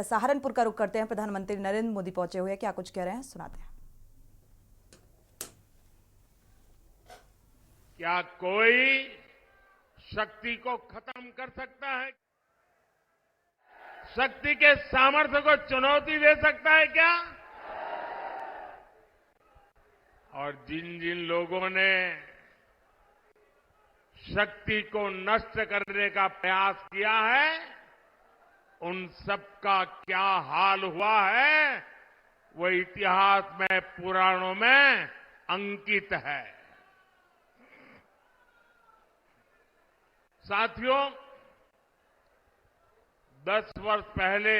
सहारनपुर का रुख करते हैं। प्रधानमंत्री नरेंद्र मोदी पहुंचे हुए हैं, क्या कुछ कह रहे हैं सुनाते हैं। क्या कोई शक्ति को खत्म कर सकता है? शक्ति के सामर्थ्य को चुनौती दे सकता है क्या? और जिन जिन लोगों ने शक्ति को नष्ट करने का प्रयास किया है, उन सबका क्या हाल हुआ है, वो इतिहास में, पुराणों में अंकित है। साथियों, 10 वर्ष पहले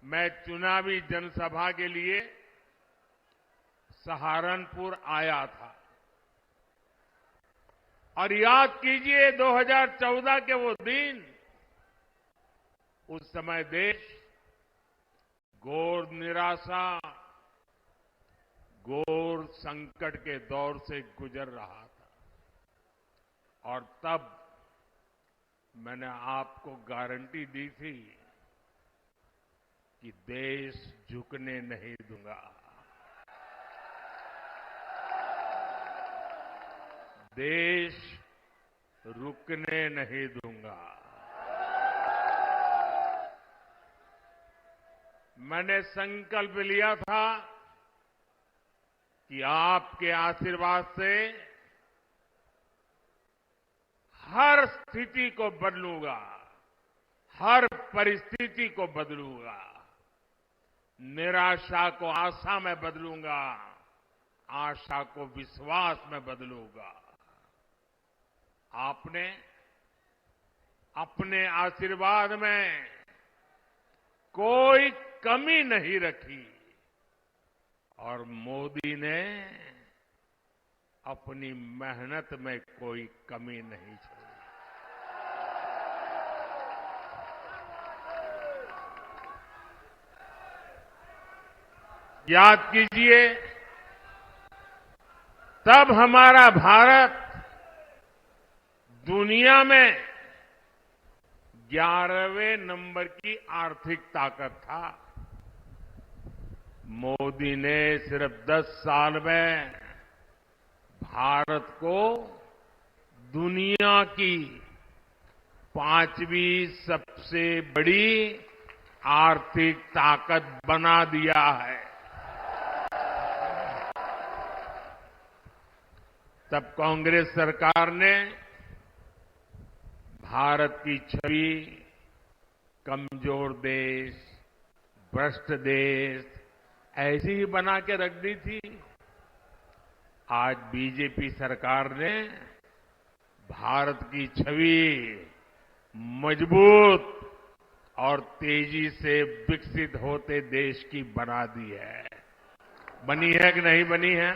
मैं चुनावी जनसभा के लिए सहारनपुर आया था और याद कीजिए 2014 के वो दिन। उस समय देश घोर निराशा, घोर संकट के दौर से गुजर रहा था और तब मैंने आपको गारंटी दी थी कि देश झुकने नहीं दूंगा, देश रुकने नहीं दूंगा। मैंने संकल्प लिया था कि आपके आशीर्वाद से हर स्थिति को बदलूंगा, हर परिस्थिति को बदलूंगा, निराशा को आशा में बदलूंगा, आशा को विश्वास में बदलूंगा। आपने अपने आशीर्वाद में कोई कमी नहीं रखी और मोदी ने अपनी मेहनत में कोई कमी नहीं छोड़ी। याद कीजिए, तब हमारा भारत दुनिया में 11वें नंबर की आर्थिक ताकत था। मोदी ने सिर्फ 10 साल में भारत को दुनिया की 5वीं सबसे बड़ी आर्थिक ताकत बना दिया है। तब कांग्रेस सरकार ने भारत की छवि कमजोर देश, भ्रष्ट देश ऐसी ही बना के रख दी थी। आज बीजेपी सरकार ने भारत की छवि मजबूत और तेजी से विकसित होते देश की बना दी है। बनी है कि नहीं बनी है?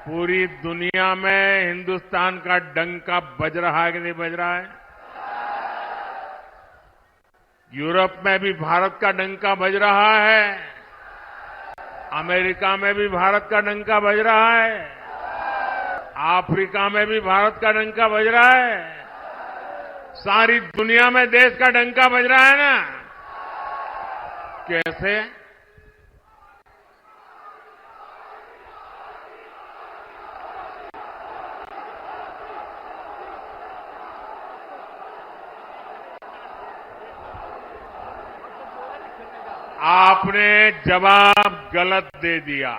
पूरी दुनिया में हिंदुस्तान का डंका बज रहा है कि नहीं बज रहा है? यूरोप में भी भारत का डंका बज रहा है, अमेरिका में भी भारत का डंका बज रहा है, अफ्रीका में भी भारत का डंका बज रहा है, सारी दुनिया में देश का डंका बज रहा है ना। कैसे? आपने जवाब गलत दे दिया।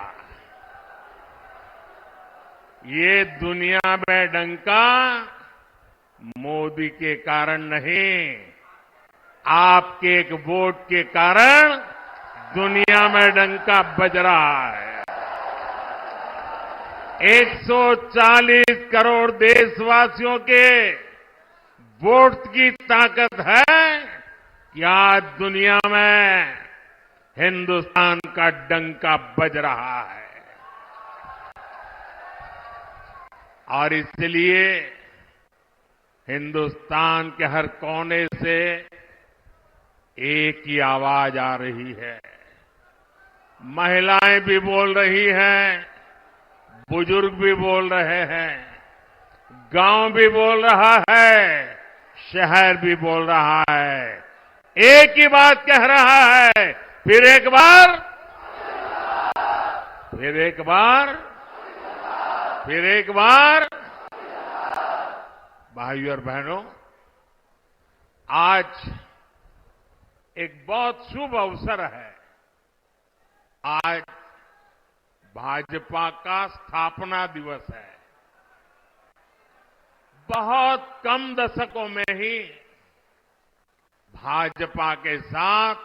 ये दुनिया में डंका मोदी के कारण नहीं, आपके एक वोट के कारण दुनिया में डंका बज रहा है। 140 करोड़ देशवासियों के वोट की ताकत है कि आज दुनिया में हिंदुस्तान का डंका बज रहा है। और इसलिए हिंदुस्तान के हर कोने से एक ही आवाज आ रही है। महिलाएं भी बोल रही हैं, बुजुर्ग भी बोल रहे हैं, गांव भी बोल रहा है, शहर भी बोल रहा है, एक ही बात कह रहा है, फिर एक बार, फिर एक बार, फिर एक बार। भाइयों और बहनों, आज एक बहुत शुभ अवसर है। आज भाजपा का स्थापना दिवस है। बहुत कम दशकों में ही भाजपा के साथ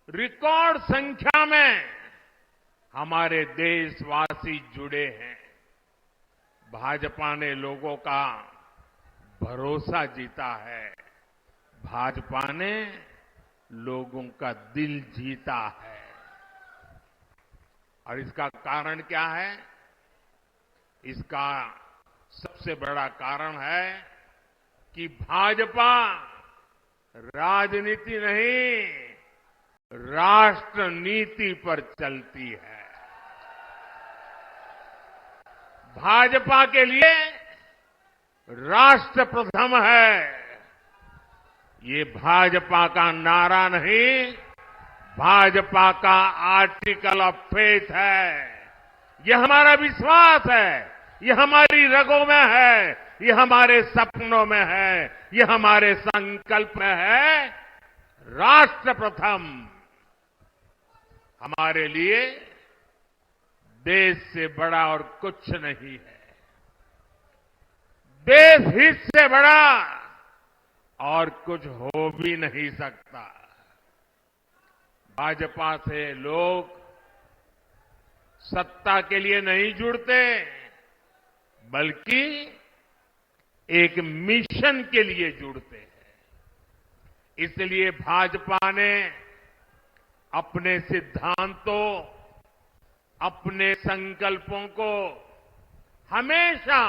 रिकॉर्ड संख्या में हमारे देशवासी जुड़े हैं। भाजपा ने लोगों का भरोसा जीता है। भाजपा ने लोगों का दिल जीता है। और इसका कारण क्या है? इसका सबसे बड़ा कारण है कि भाजपा राजनीति नहीं, राष्ट्र नीति पर चलती है। भाजपा के लिए राष्ट्र प्रथम है। ये भाजपा का नारा नहीं, भाजपा का आर्टिकल ऑफ फेथ है। ये हमारा विश्वास है, ये हमारी रगों में है, ये हमारे सपनों में है, ये हमारे संकल्प में है। राष्ट्र प्रथम। हमारे लिए देश से बड़ा और कुछ नहीं है। देश हित से बड़ा और कुछ हो भी नहीं सकता। भाजपा से लोग सत्ता के लिए नहीं जुड़ते, बल्कि एक मिशन के लिए जुड़ते हैं। इसलिए भाजपा ने अपने सिद्धांतों, अपने संकल्पों को हमेशा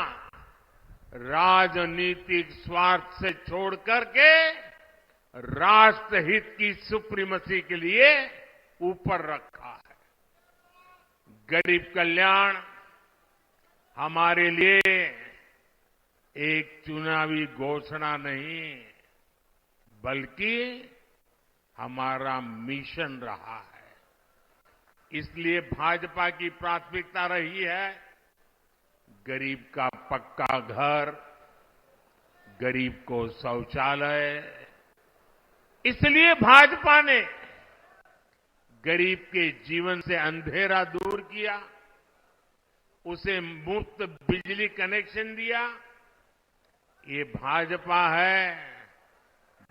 राजनीतिक स्वार्थ से छोड़ करके राष्ट्रहित की सुप्रीमेसी के लिए ऊपर रखा है। गरीब कल्याण हमारे लिए एक चुनावी घोषणा नहीं, बल्कि हमारा मिशन रहा है। इसलिए भाजपा की प्राथमिकता रही है गरीब का पक्का घर, गरीब को शौचालय। इसलिए भाजपा ने गरीब के जीवन से अंधेरा दूर किया, उसे मुफ्त बिजली कनेक्शन दिया। ये भाजपा है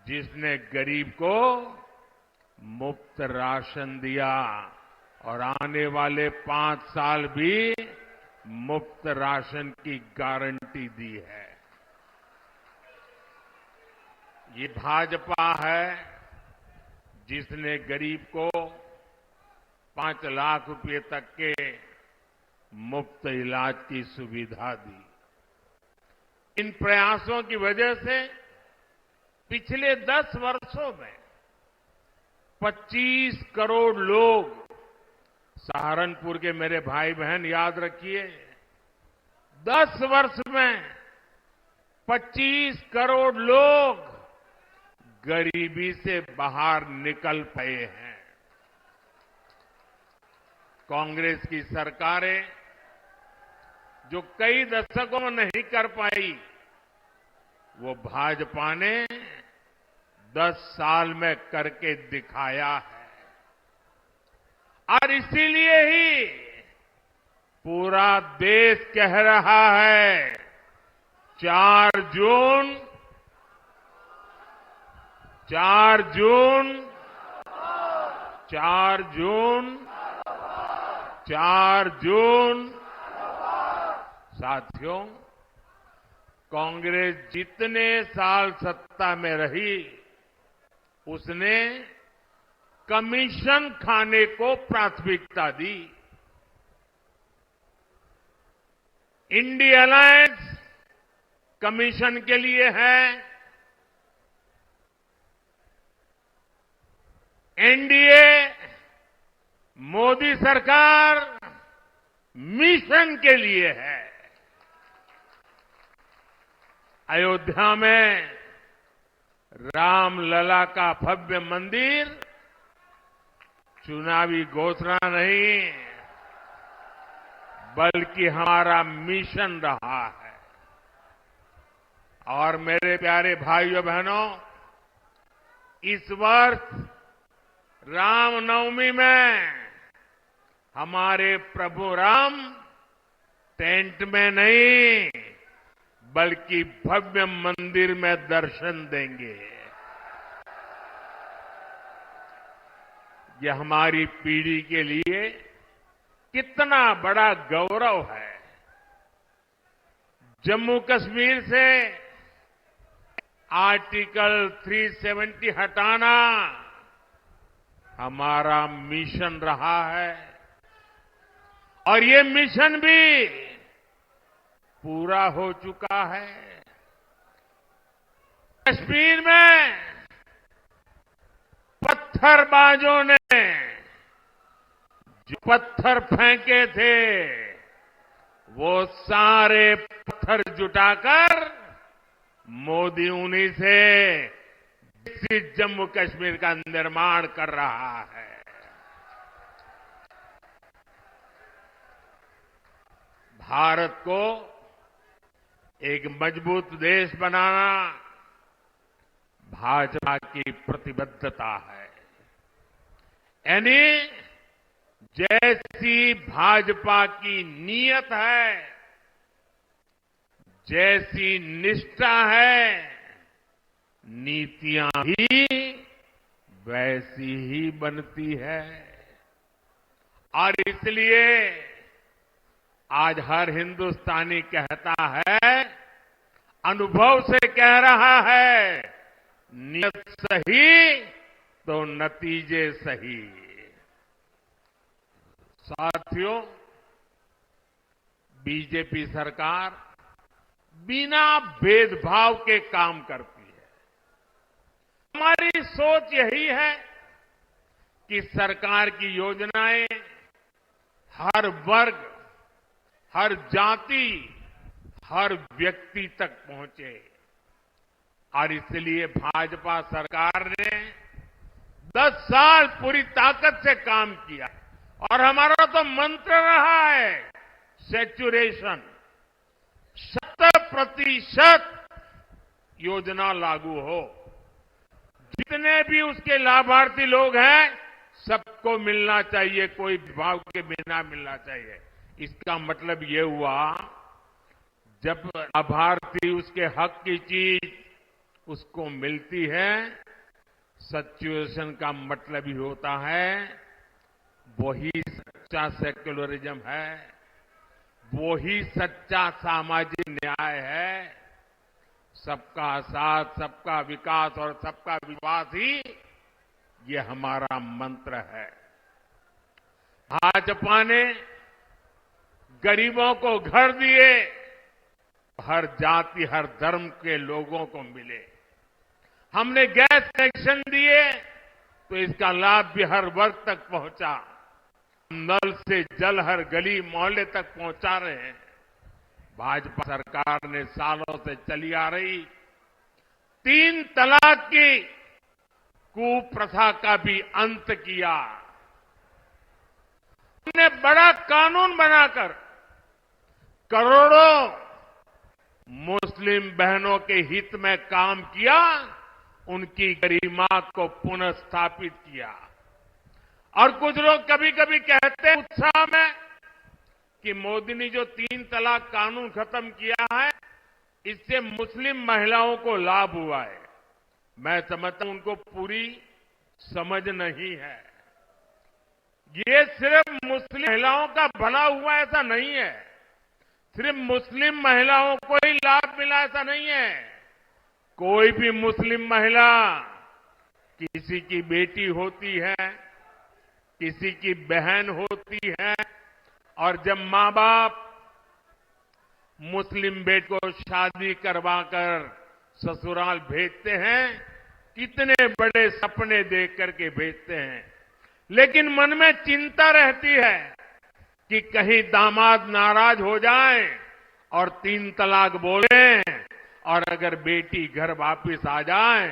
जिसने गरीब को मुफ्त राशन दिया और आने वाले 5 साल भी मुफ्त राशन की गारंटी दी है। ये भाजपा है जिसने गरीब को 5 लाख रुपए तक के मुफ्त इलाज की सुविधा दी। इन प्रयासों की वजह से पिछले 10 वर्षों में 25 करोड़ लोग, सहारनपुर के मेरे भाई बहन याद रखिए, 10 वर्ष में 25 करोड़ लोग गरीबी से बाहर निकल पाए हैं। कांग्रेस की सरकारें जो कई दशकों में नहीं कर पाई, वो भाजपा ने 10 साल में करके दिखाया है। और इसीलिए ही पूरा देश कह रहा है 4 जून 4 जून 4 जून 4 जून। साथियों, कांग्रेस जितने साल सत्ता में रही, उसने कमीशन खाने को प्राथमिकता दी। इंडिया अलायंस कमीशन के लिए है, एनडीए मोदी सरकार मिशन के लिए है। अयोध्या में रामलला का भव्य मंदिर चुनावी घोषणा नहीं, बल्कि हमारा मिशन रहा है। और मेरे प्यारे भाइयों बहनों, इस वर्ष रामनवमी में हमारे प्रभु राम टेंट में नहीं, बल्कि भव्य मंदिर में दर्शन देंगे। यह हमारी पीढ़ी के लिए कितना बड़ा गौरव है। जम्मू कश्मीर से आर्टिकल 370 हटाना हमारा मिशन रहा है और ये मिशन भी पूरा हो चुका है। कश्मीर में पत्थरबाजों ने जो पत्थर फेंके थे, वो सारे पत्थर जुटाकर मोदी उन्हीं से विकसित जम्मू कश्मीर का निर्माण कर रहा है। भारत को एक मजबूत देश बनाना भाजपा की प्रतिबद्धता है। यानी जैसी भाजपा की नीयत है, जैसी निष्ठा है, नीतियां भी वैसी ही बनती है। और इसलिए आज हर हिंदुस्तानी कहता है, अनुभव से कह रहा है, नियत सही तो नतीजे सही। साथियों, बीजेपी सरकार बिना भेदभाव के काम करती है। हमारी सोच यही है कि सरकार की योजनाएं हर वर्ग, हर जाति, हर व्यक्ति तक पहुंचे। और इसलिए भाजपा सरकार ने 10 साल पूरी ताकत से काम किया और हमारा तो मंत्र रहा है सैचुरेशन, 100% योजना लागू हो। जितने भी उसके लाभार्थी लोग हैं, सबको मिलना चाहिए, कोई विभाग के बिना मिलना चाहिए। इसका मतलब ये हुआ, जब लाभार्थी उसके हक की चीज उसको मिलती है, सैचुरेशन का मतलब ही होता है वही सच्चा सेक्युलरिज्म है, वही सच्चा सामाजिक न्याय है। सबका साथ, सबका विकास और सबका विश्वास ही ये हमारा मंत्र है। भाजपा ने गरीबों को घर दिए, हर जाति, हर धर्म के लोगों को मिले। हमने गैस कनेक्शन दिए तो इसका लाभ भी हर वर्ग तक पहुंचा। नल से जल हर गली मोहल्ले तक पहुंचा रहे हैं। भाजपा सरकार ने सालों से चली आ रही 3 तलाक की कुप्रथा का भी अंत किया। हमने बड़ा कानून बनाकर करोड़ों मुस्लिम बहनों के हित में काम किया, उनकी गरिमा को पुनः स्थापित किया। और कुछ लोग कभी कभी कहते हैं उत्साह में कि मोदी ने जो 3 तलाक कानून खत्म किया है, इससे मुस्लिम महिलाओं को लाभ हुआ है। मैं समझता हूं उनको पूरी समझ नहीं है। ये सिर्फ मुस्लिम महिलाओं का भला हुआ ऐसा नहीं है, सिर्फ मुस्लिम महिलाओं को ही लाभ मिला ऐसा नहीं है। कोई भी मुस्लिम महिला किसी की बेटी होती है, किसी की बहन होती है, और जब मां बाप मुस्लिम बेटे को शादी करवाकर ससुराल भेजते हैं, कितने बड़े सपने देख करके भेजते हैं, लेकिन मन में चिंता रहती है कि कहीं दामाद नाराज हो जाए और 3 तलाक बोले, और अगर बेटी घर वापस आ जाए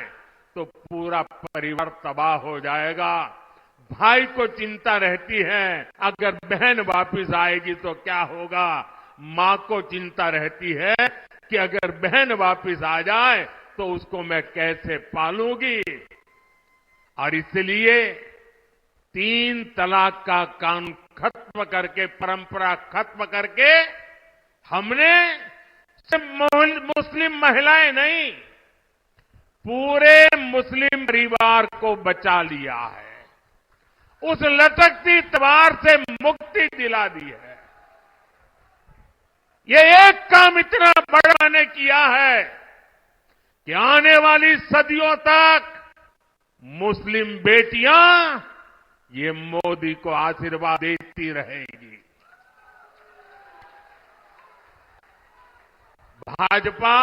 तो पूरा परिवार तबाह हो जाएगा। भाई को चिंता रहती है अगर बहन वापस आएगी तो क्या होगा। मां को चिंता रहती है कि अगर बहन वापस आ जाए तो उसको मैं कैसे पालूंगी। और इसलिए 3 तलाक का कानून खत्म करके, परंपरा खत्म करके हमने सिर्फ मुस्लिम महिलाएं नहीं, पूरे मुस्लिम परिवार को बचा लिया है। उस लटकती तलवार से मुक्ति दिला दी है। ये एक काम इतना बड़ा ने किया है कि आने वाली सदियों तक मुस्लिम बेटियां ये मोदी को आशीर्वाद देती रहेगी। भाजपा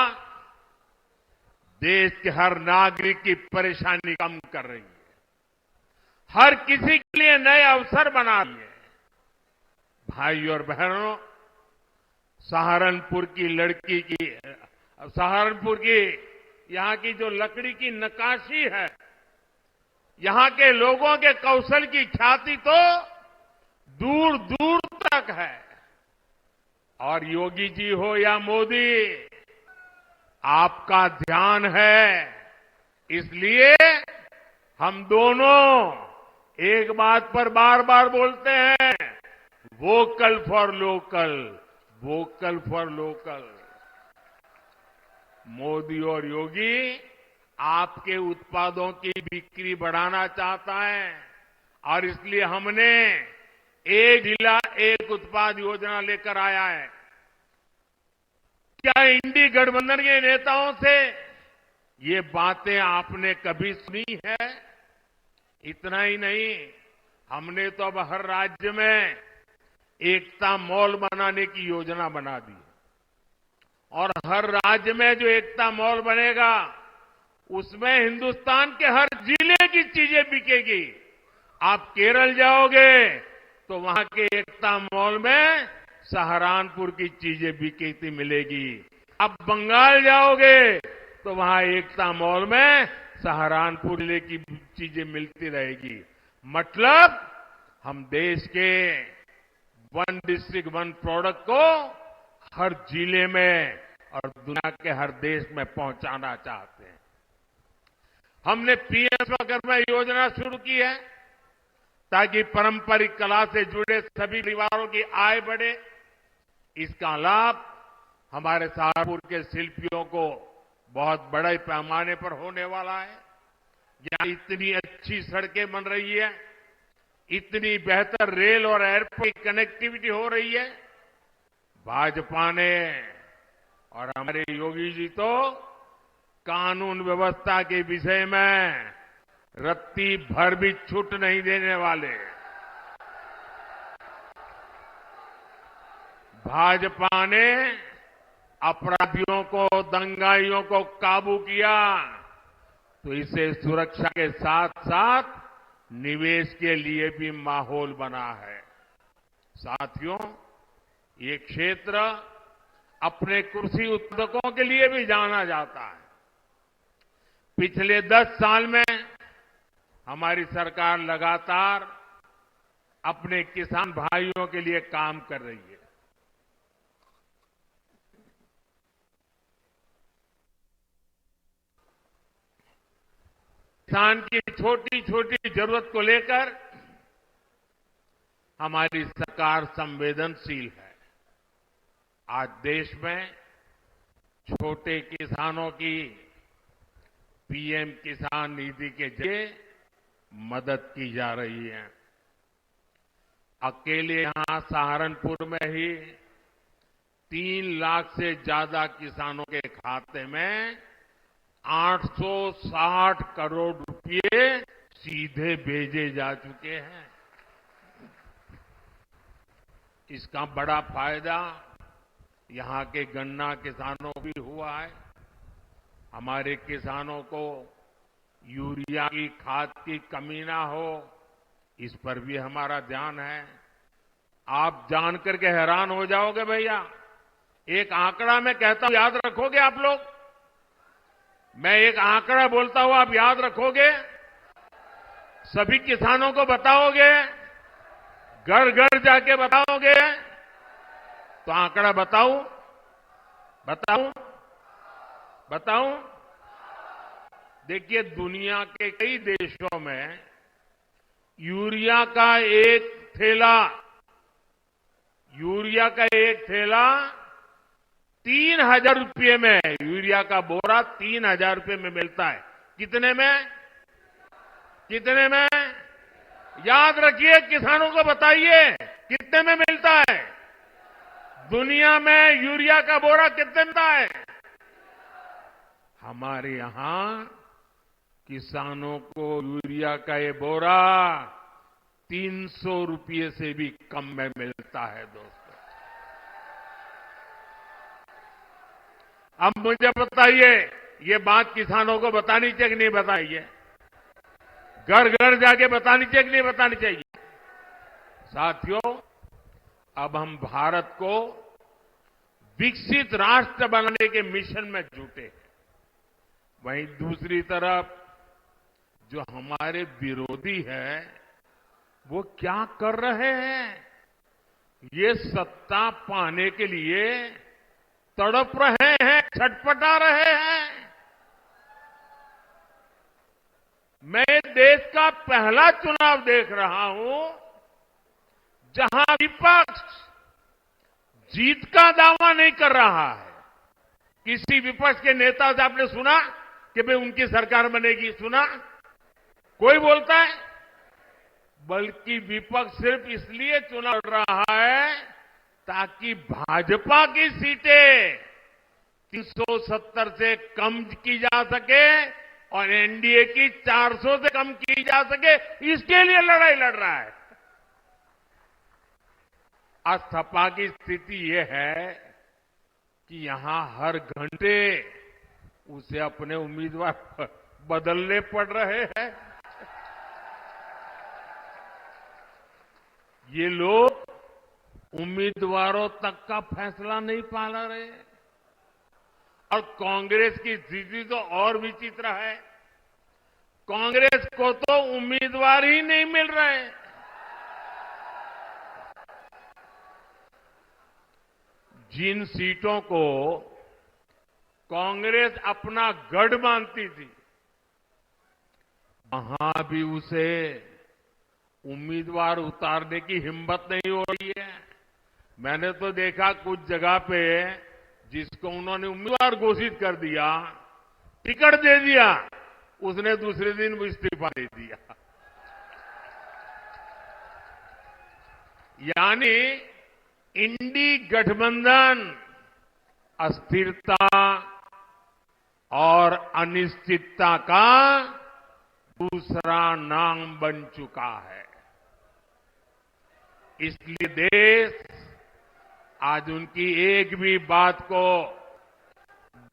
देश के हर नागरिक की परेशानी कम कर रही है, हर किसी के लिए नए अवसर बना रही है। भाई और बहनों, सहारनपुर की लड़की की, सहारनपुर की यहां की जो लकड़ी की नक्काशी है, यहां के लोगों के कौशल की ख्याति तो दूर दूर तक है। और योगी जी हो या मोदी, आपका ध्यान है, इसलिए हम दोनों एक बात पर बार बार बोलते हैं, vocal for local, vocal for local. Modi और योगी आपके उत्पादों की बिक्री बढ़ाना चाहता है और इसलिए हमने एक जिला एक उत्पाद योजना लेकर आया है। क्या इंडी गठबंधन के नेताओं से ये बातें आपने कभी सुनी है? इतना ही नहीं, हमने तो अब हर राज्य में एकता मॉल बनाने की योजना बना दी और हर राज्य में जो एकता मॉल बनेगा उसमें हिंदुस्तान के हर जिले की चीजें बिकेगी। आप केरल जाओगे तो वहां के एकता मॉल में सहारनपुर की चीजें बिकती मिलेगी। आप बंगाल जाओगे तो वहां एकता मॉल में सहारनपुर जिले की चीजें मिलती रहेगी। मतलब हम देश के वन डिस्ट्रिक्ट वन प्रोडक्ट को हर जिले में और दुनिया के हर देश में पहुंचाना चाहते हैं। हमने पीएम विश्वकर्मा योजना शुरू की है ताकि पारंपरिक कला से जुड़े सभी परिवारों की आय बढ़े। इसका लाभ हमारे सहारनपुर के शिल्पियों को बहुत बड़े पैमाने पर होने वाला है। यहां इतनी अच्छी सड़कें बन रही है, इतनी बेहतर रेल और एयरपोर्ट की कनेक्टिविटी हो रही है। भाजपा ने और हमारे योगी जी तो कानून व्यवस्था के विषय में रत्ती भर भी छूट नहीं देने वाले। भाजपा ने अपराधियों को, दंगाइयों को काबू किया तो इसे सुरक्षा के साथ साथ निवेश के लिए भी माहौल बना है। साथियों, ये क्षेत्र अपने कृषि उत्पादकों के लिए भी जाना जाता है। पिछले 10 साल में हमारी सरकार लगातार अपने किसान भाइयों के लिए काम कर रही है। किसान की छोटी छोटी जरूरत को लेकर हमारी सरकार संवेदनशील है। आज देश में छोटे किसानों की पीएम किसान निधि के जरिए मदद की जा रही है। अकेले यहां सहारनपुर में ही 3 लाख से ज्यादा किसानों के खाते में 860 करोड़ रुपए सीधे भेजे जा चुके हैं। इसका बड़ा फायदा यहां के गन्ना किसानों को भी हुआ है। हमारे किसानों को यूरिया की खाद की कमी ना हो, इस पर भी हमारा ध्यान है। आप जानकर के हैरान हो जाओगे भैया, एक आंकड़ा मैं कहता हूं, याद रखोगे आप लोग। मैं एक आंकड़ा बोलता हूं, आप याद रखोगे? सभी किसानों को बताओगे? घर घर जाके बताओगे? तो आंकड़ा बताऊं? बताऊं? बताऊं? देखिए, दुनिया के कई देशों में यूरिया का एक थैला 3,000 रुपये में, यूरिया का बोरा 3,000 रुपये में मिलता है। कितने में? कितने में? याद रखिए, किसानों को बताइए कितने में मिलता है। दुनिया में यूरिया का बोरा कितने में है? हमारे यहां किसानों को यूरिया का ये बोरा 300 रुपये से भी कम में मिलता है दोस्तों। अब मुझे बताइए, ये बात किसानों को बतानी चाहिए कि नहीं बताइए? घर घर जाके बतानी चाहिए कि नहीं बतानी चाहिए? साथियों, अब हम भारत को विकसित राष्ट्र बनाने के मिशन में जुटे हैं। वहीं दूसरी तरफ जो हमारे विरोधी हैं, वो क्या कर रहे हैं? ये सत्ता पाने के लिए तड़प रहे हैं, छटपटा रहे हैं। मैं देश का पहला चुनाव देख रहा हूं जहां विपक्ष जीत का दावा नहीं कर रहा है। किसी विपक्ष के नेता से आपने सुना कि भाई उनकी सरकार बनेगी? सुना? कोई बोलता है? बल्कि विपक्ष सिर्फ इसलिए चुनाव लड़ रहा है ताकि भाजपा की सीटें 370 से कम की जा सके और एनडीए की 400 से कम की जा सके, इसके लिए लड़ाई लड़ रहा है। आज सपा की स्थिति यह है कि यहां हर घंटे उसे अपने उम्मीदवार बदलने पड़ रहे हैं। ये लोग उम्मीदवारों तक का फैसला नहीं पा रहे। और कांग्रेस की स्थिति तो और विचित्र है। कांग्रेस को तो उम्मीदवार ही नहीं मिल रहे। जिन सीटों को कांग्रेस अपना गढ़ मानती थी, वहां भी उसे उम्मीदवार उतारने की हिम्मत नहीं हो रही है। मैंने तो देखा कुछ जगह पे जिसको उन्होंने उम्मीदवार घोषित कर दिया, टिकट दे दिया, उसने दूसरे दिन इस्तीफा दे दिया। यानी इंडी गठबंधन अस्थिरता और अनिश्चितता का दूसरा नाम बन चुका है। इसलिए देश आज उनकी एक भी बात को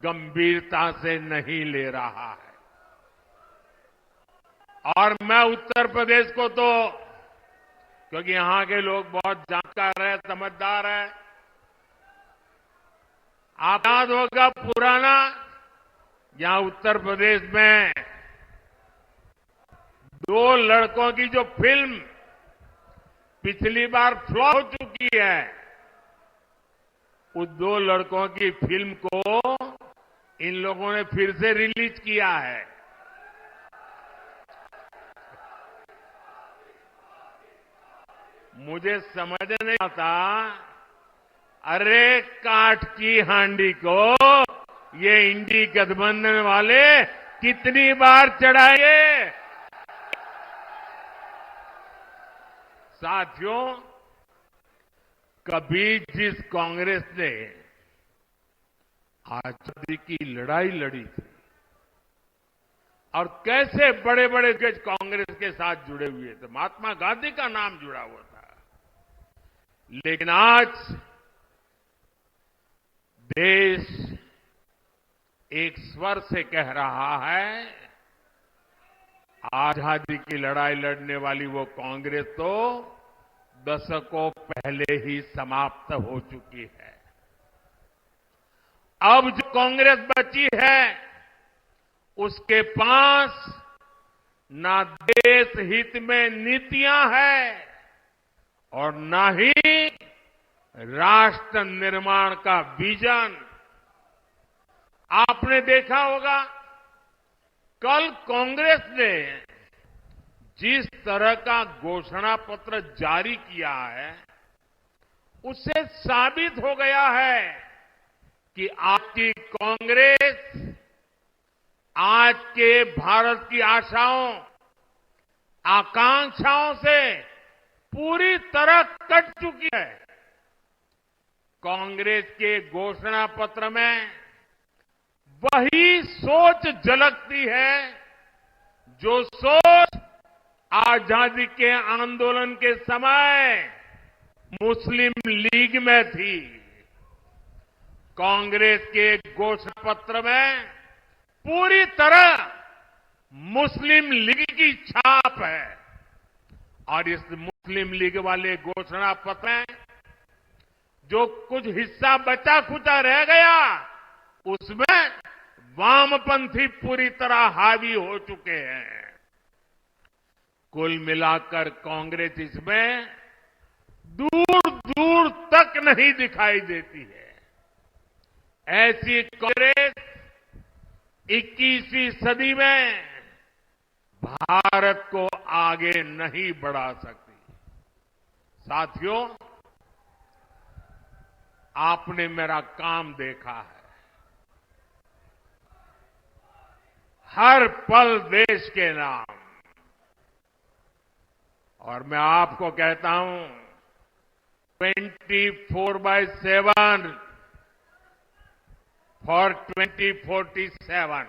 गंभीरता से नहीं ले रहा है। और मैं उत्तर प्रदेश को तो, क्योंकि यहां के लोग बहुत जानकार है, समझदार है, आप याद होगा पुराना, यहां उत्तर प्रदेश में 2 लड़कों की जो फिल्म पिछली बार फ्लॉप हो चुकी है, उस 2 लड़कों की फिल्म को इन लोगों ने फिर से रिलीज किया है। मुझे समझ नहीं आता, अरे काठ की हांडी को ये इंडी गठबंधन वाले कितनी बार चढ़ाएंगे? साथियों, कभी जिस कांग्रेस ने आजादी की लड़ाई लड़ी थी और कैसे बड़े बड़े देश कांग्रेस के साथ जुड़े हुए थे, महात्मा गांधी का नाम जुड़ा हुआ था, लेकिन आज देश एक स्वर से कह रहा है, आजादी की लड़ाई लड़ने वाली वो कांग्रेस तो दशकों पहले ही समाप्त हो चुकी है। अब जो कांग्रेस बची है उसके पास ना देश हित में नीतियां हैं और ना ही राष्ट्र निर्माण का विजन। आपने देखा होगा कल कांग्रेस ने जिस तरह का घोषणा पत्र जारी किया है उससे साबित हो गया है कि आपकी कांग्रेस आज के भारत की आशाओं आकांक्षाओं से पूरी तरह कट चुकी है। कांग्रेस के घोषणा पत्र में वही सोच झलकती है जो सोच आजादी के आंदोलन के समय मुस्लिम लीग में थी। कांग्रेस के घोषणा पत्र में पूरी तरह मुस्लिम लीग की छाप है और इस मुस्लिम लीग वाले घोषणा पत्र में जो कुछ हिस्सा बचा खुचा रह गया उसमें वामपंथी पूरी तरह हावी हो चुके हैं। कुल मिलाकर कांग्रेस इसमें दूर दूर तक नहीं दिखाई देती है। ऐसी कांग्रेस 21वीं सदी में भारत को आगे नहीं बढ़ा सकती। साथियों, आपने मेरा काम देखा है। हर पल देश के नाम, और मैं आपको कहता हूं 24/7 फॉर 2047।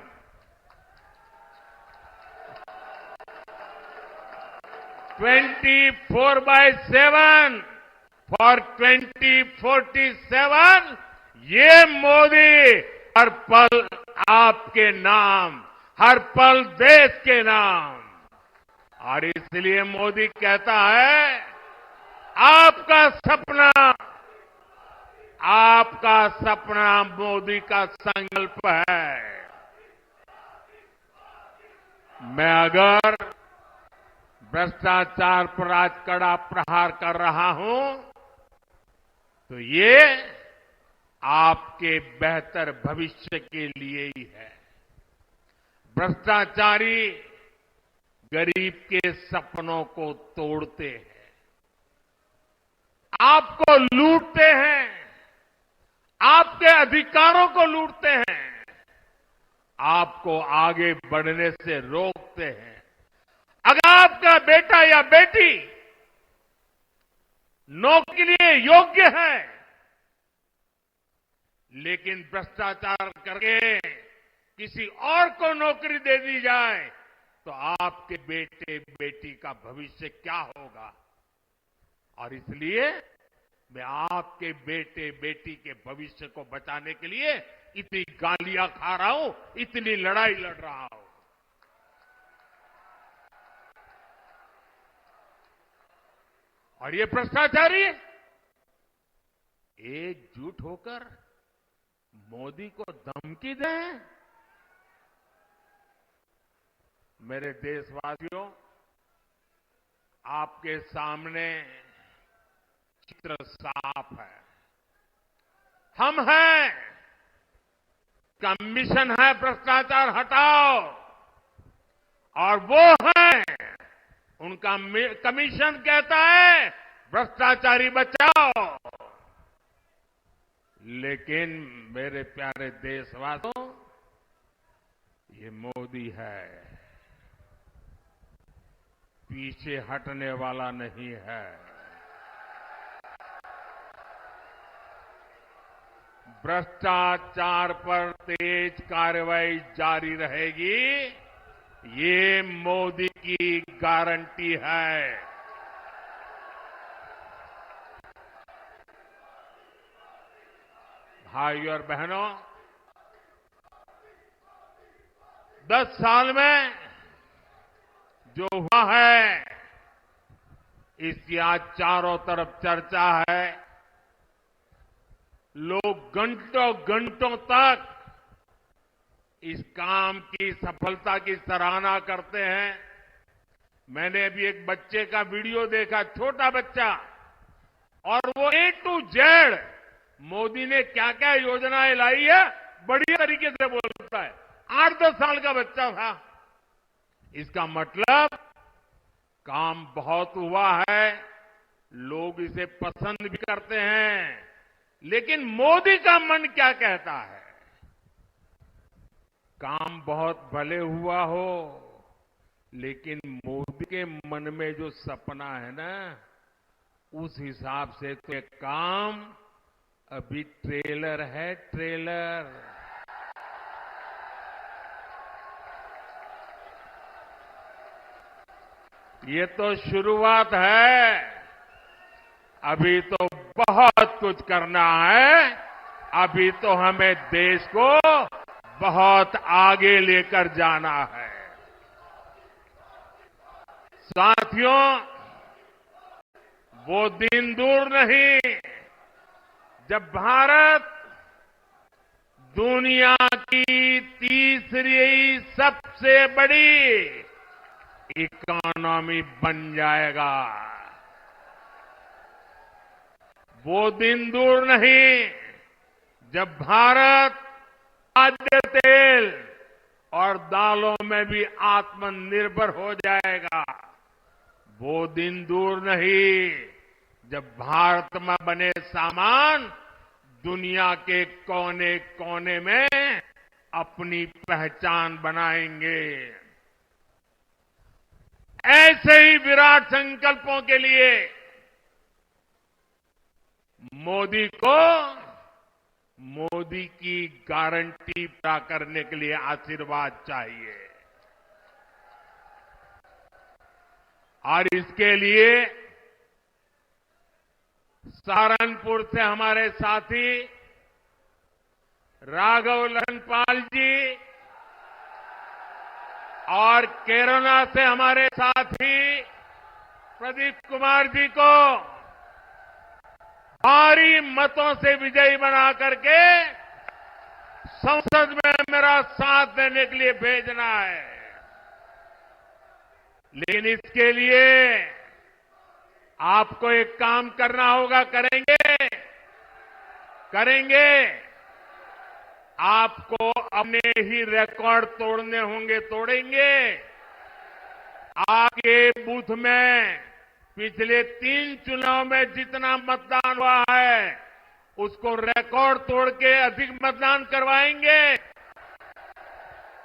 24/7 फॉर 2047। ये मोदी हर पल आपके नाम, हर पल देश के नाम। और इसलिए मोदी कहता है आपका सपना मोदी का संकल्प है। मैं अगर भ्रष्टाचार पर आज कड़ा प्रहार कर रहा हूं तो ये आपके बेहतर भविष्य के लिए ही है। भ्रष्टाचारी गरीब के सपनों को तोड़ते हैं, आपको लूटते हैं, आपके अधिकारों को लूटते हैं, आपको आगे बढ़ने से रोकते हैं। अगर आपका बेटा या बेटी नौकरी के लिए योग्य है लेकिन भ्रष्टाचार करके किसी और को नौकरी दे दी जाए तो आपके बेटे बेटी का भविष्य क्या होगा। और इसलिए मैं आपके बेटे बेटी के भविष्य को बचाने के लिए इतनी गालियां खा रहा हूं, इतनी लड़ाई लड़ रहा हूं। और ये भ्रष्टाचारी एकजुट होकर मोदी को धमकी दें। मेरे देशवासियों, आपके सामने चित्र साफ है। हम हैं, कमीशन है भ्रष्टाचार हटाओ, और वो हैं, उनका कमीशन कहता है भ्रष्टाचारी बचाओ। लेकिन मेरे प्यारे देशवासियों, ये मोदी है, पीछे हटने वाला नहीं है। भ्रष्टाचार पर तेज कार्रवाई जारी रहेगी, ये मोदी की गारंटी है। भाइयों और बहनों, 10 साल में जो हुआ है इसकी आज चारों तरफ चर्चा है। लोग घंटों घंटों तक इस काम की सफलता की सराहना करते हैं। मैंने अभी एक बच्चे का वीडियो देखा, छोटा बच्चा, और वो A to Z मोदी ने क्या क्या योजनाएं लाई है बढ़िया तरीके से बोलता है। 8-10 साल का बच्चा था। इसका मतलब काम बहुत हुआ है, लोग इसे पसंद भी करते हैं, लेकिन मोदी का मन क्या कहता है? काम बहुत भले हुआ हो, लेकिन मोदी के मन में जो सपना है ना, उस हिसाब से तो ये काम अभी ट्रेलर है, ट्रेलर। ये तो शुरुआत है, अभी तो बहुत कुछ करना है। अभी तो हमें देश को बहुत आगे लेकर जाना है। साथियों, वो दिन दूर नहीं जब भारत दुनिया की तीसरी सबसे बड़ी इकोनॉमी बन जाएगा। वो दिन दूर नहीं जब भारत खाद्य तेल और दालों में भी आत्मनिर्भर हो जाएगा। वो दिन दूर नहीं जब भारत में बने सामान दुनिया के कोने कोने में अपनी पहचान बनाएंगे। ऐसे ही विराट संकल्पों के लिए मोदी को मोदी की गारंटी पूरा करने के लिए आशीर्वाद चाहिए। और इसके लिए सहारनपुर से हमारे साथी राघव लखनपाल जी और केरला से हमारे साथी प्रदीप कुमार जी को भारी मतों से विजयी बना करके संसद में मेरा साथ देने के लिए भेजना है। लेकिन इसके लिए आपको एक काम करना होगा। करेंगे। आपको अपने ही रिकॉर्ड तोड़ने होंगे, तोड़ेंगे। आपके बूथ में पिछले 3 चुनाव में जितना मतदान हुआ है, उसको रिकॉर्ड तोड़ के अधिक मतदान करवाएंगे।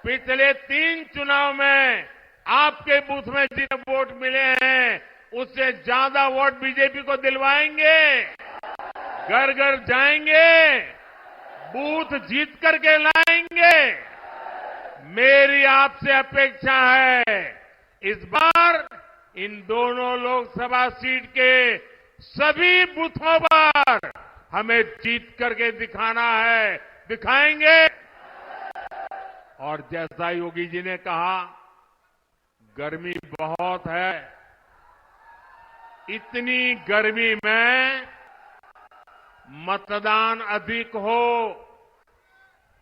पिछले 3 चुनाव में आपके बूथ में जितने वोट मिले हैं, उससे ज्यादा वोट बीजेपी को दिलवाएंगे। घर घर जाएंगे, बूथ जीत करके लाएंगे। मेरी आपसे अपेक्षा है, इस बार इन दोनों लोकसभा सीट के सभी बूथों पर हमें जीत करके दिखाना है, दिखाएंगे। और जैसा योगी जी ने कहा, गर्मी बहुत है। इतनी गर्मी में मतदान अधिक हो,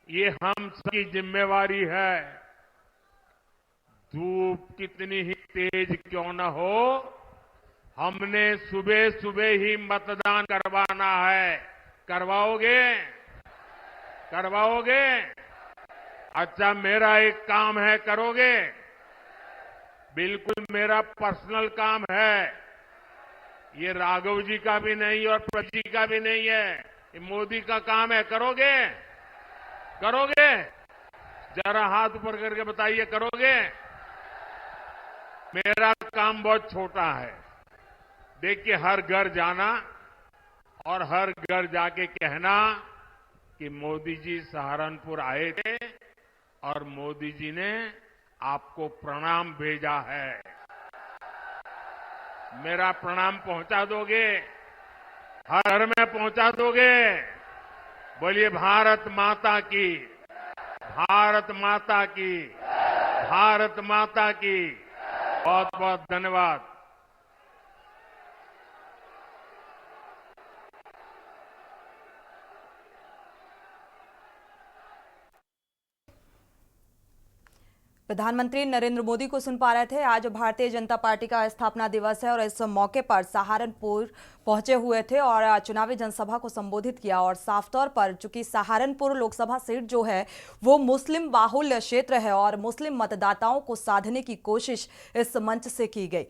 ये हम सबकी जिम्मेवारी है। धूप कितनी ही तेज क्यों न हो, हमने सुबह सुबह ही मतदान करवाना है। करवाओगे? अच्छा, मेरा एक काम है, करोगे? बिल्कुल मेरा पर्सनल काम है। ये राघव जी का भी नहीं और प्रदीप जी का भी नहीं है, ये मोदी का काम है। करोगे? जरा हाथ ऊपर करके बताइए, करोगे? मेरा काम बहुत छोटा है। देखिए, हर घर जाना और हर घर जाके कहना कि मोदी जी सहारनपुर आए थे और मोदी जी ने आपको प्रणाम भेजा है। मेरा प्रणाम पहुंचा दोगे? हर घर में पहुंचा दोगे? बोलिए भारत माता की, भारत माता की, भारत माता की। बहुत बहुत धन्यवाद। प्रधानमंत्री नरेंद्र मोदी को सुन पा रहे थे। आज भारतीय जनता पार्टी का स्थापना दिवस है और इस मौके पर सहारनपुर पहुंचे हुए थे और चुनावी जनसभा को संबोधित किया। और साफ तौर पर चूंकि सहारनपुर लोकसभा सीट जो है वो मुस्लिम बाहुल्य क्षेत्र है और मुस्लिम मतदाताओं को साधने की कोशिश इस मंच से की गई।